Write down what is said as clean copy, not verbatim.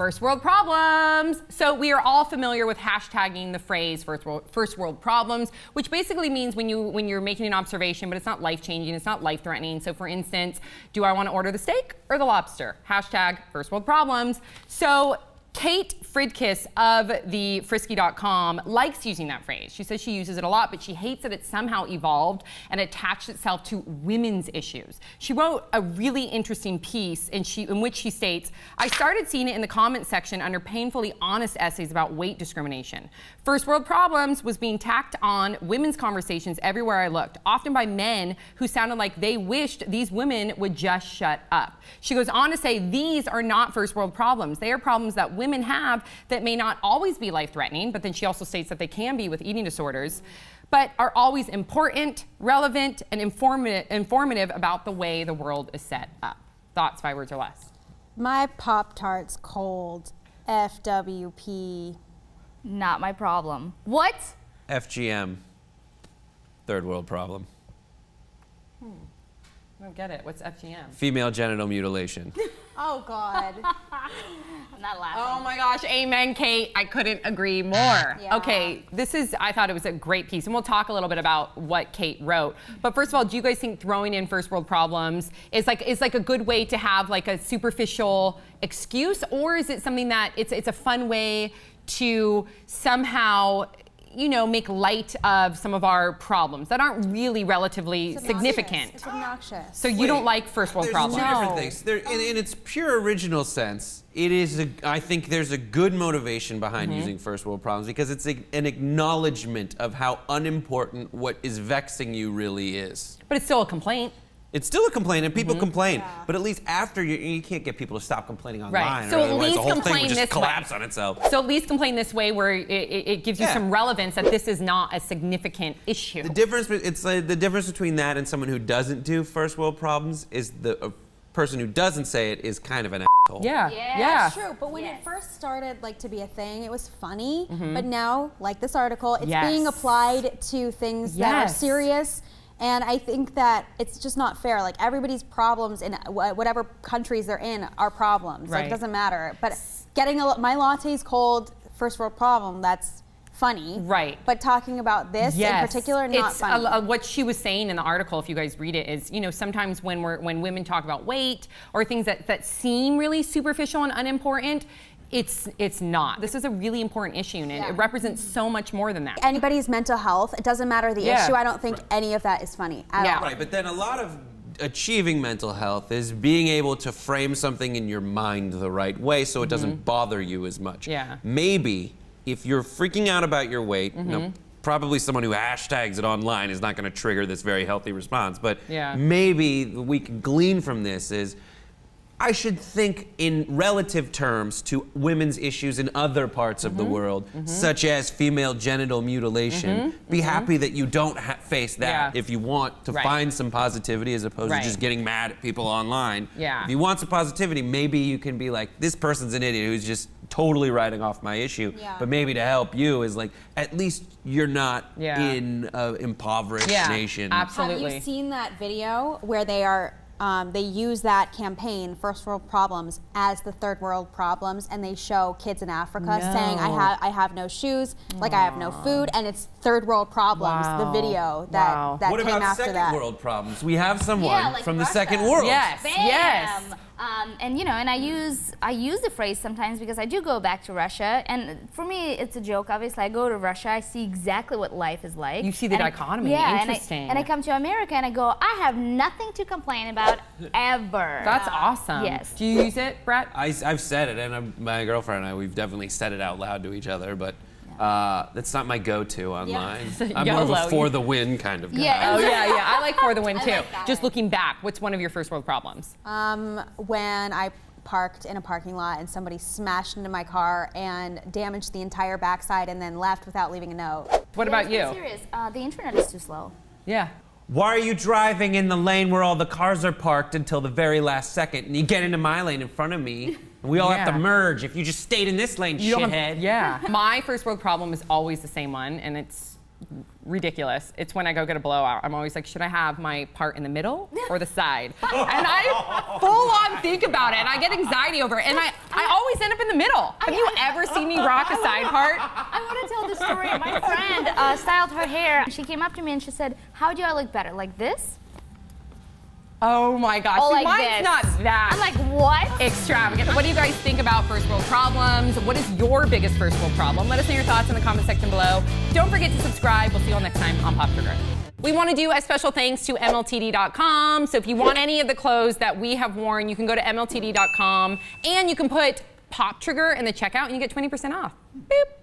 First world problems. So we are all familiar with hashtagging the phrase first world problems, which basically means when you're making an observation, but it's not life-changing, it's not life-threatening. So for instance, do I want to order the steak or the lobster? Hashtag first world problems. So Kate Fridkiss of the Frisky.com likes using that phrase. She says she uses it a lot, but she hates that it somehow evolved and attached itself to women's issues. She wrote a really interesting piece in which she states, I started seeing it in the comments section under painfully honest essays about weight discrimination. First world problems was being tacked on women's conversations everywhere I looked, often by men who sounded like they wished these women would just shut up. She goes on to say, these are not first world problems. They are problems that women have that may not always be life-threatening, but then she also states that they can be with eating disorders, but are always important, relevant, and informative about the way the world is set up. Thoughts, 5 words or less? My Pop-Tart's cold. FWP. Not my problem. What? FGM. Third world problem. I don't get it. What's FGM? Female genital mutilation. Oh, God. I'm not laughing. Oh my gosh, amen, Kate. I couldn't agree more. Yeah. Okay, I thought it was a great piece, and we'll talk a little bit about what Kate wrote. But first of all, do you guys think throwing in first world problems is like a good way to have like a superficial excuse, or is it something that it's a fun way to somehow, you know, make light of some of our problems that aren't really relatively significant? It's obnoxious. So you don't like first world problems? There's two different things. In its pure original sense, I think there's a good motivation behind using first world problems because it's an acknowledgement of how unimportant what is vexing you really is. But it's still a complaint. It's still a complaint, and people complain. Yeah. But at least after, you can't get people to stop complaining online. Right. So or at least the whole complain thing would just this collapse way. on itself. So at least complain this way, where it gives you some relevance that this is not a significant issue. The difference, the difference between that and someone who doesn't do first world problems is a person who doesn't say it is kind of an asshole. Yeah. That's true. But when it first started to be a thing, it was funny. But now, like this article, it's being applied to things that are serious. And I think that it's just not fair. Like, everybody's problems in whatever countries they're in are problems. Like, it doesn't matter. But getting my latte's cold, first world problem, that's funny. Right. But talking about this in particular, not funny. What she was saying in the article, if you guys read it, is, you know, sometimes when women talk about weight or things that seem really superficial and unimportant, it's not. This is a really important issue, and it represents so much more than that. Anybody's mental health, it doesn't matter the issue. I don't think any of that is funny at all. Right, but then a lot of achieving mental health is being able to frame something in your mind the right way so it doesn't bother you as much. Maybe if you're freaking out about your weight, probably someone who hashtags it online is not going to trigger this very healthy response, but maybe we can glean from this is, I should think in relative terms to women's issues in other parts of the world, such as female genital mutilation. Be happy that you don't face that if you want to find some positivity as opposed to just getting mad at people online. If you want some positivity, maybe you can be like, this person's an idiot who's just totally writing off my issue. But maybe to help you is like, at least you're not in an impoverished nation. Absolutely. Have you seen that video where they use that campaign, First World Problems, as the third world problems, and they show kids in Africa saying, I have no shoes, like I have no food, and it's third world problems, the video that what came about after second that. world problems? We have someone like from the Russia. second world. Bam! And you know, and I use the phrase sometimes because I do go back to Russia, and for me it's a joke. Obviously, I go to Russia, I see exactly what life is like. You see the dichotomy. Interesting. And I come to America and I go, I have nothing to complain about ever. That's awesome. Yes. Do you use it, Brett? I've said it, and my girlfriend and I, we've definitely said it out loud to each other, but that's not my go-to online. I'm more of a for the win kind of guy. Oh yeah, I like for the win too. Like just looking back, what's one of your first world problems? When I parked in a parking lot and somebody smashed into my car and damaged the entire backside and then left without leaving a note. What about you? Serious. The internet is too slow. Why are you driving in the lane where all the cars are parked until the very last second, and you get into my lane in front of me? And we all have to merge. If you just stayed in this lane, shithead. My first world problem is always the same one, and it's ridiculous. It's when I go get a blowout. I'm always like, should I have my part in the middle or the side? And I full on think about it, and I get anxiety over it, and I always end up in the middle. Have you ever seen me rock a side part? I want to tell the story. My friend styled her hair. She came up to me and she said, how do I look better, like this? Oh my gosh, oh, like mine's this. Not that. I'm like, what? Extravagant. What do you guys think about first world problems? What is your biggest first world problem? Let us know your thoughts in the comment section below. Don't forget to subscribe. We'll see you all next time on Pop Trigger. We want to do a special thanks to MLTD.com. So if you want any of the clothes that we have worn, you can go to MLTD.com and you can put Pop Trigger in the checkout and you get 20% off. Boop.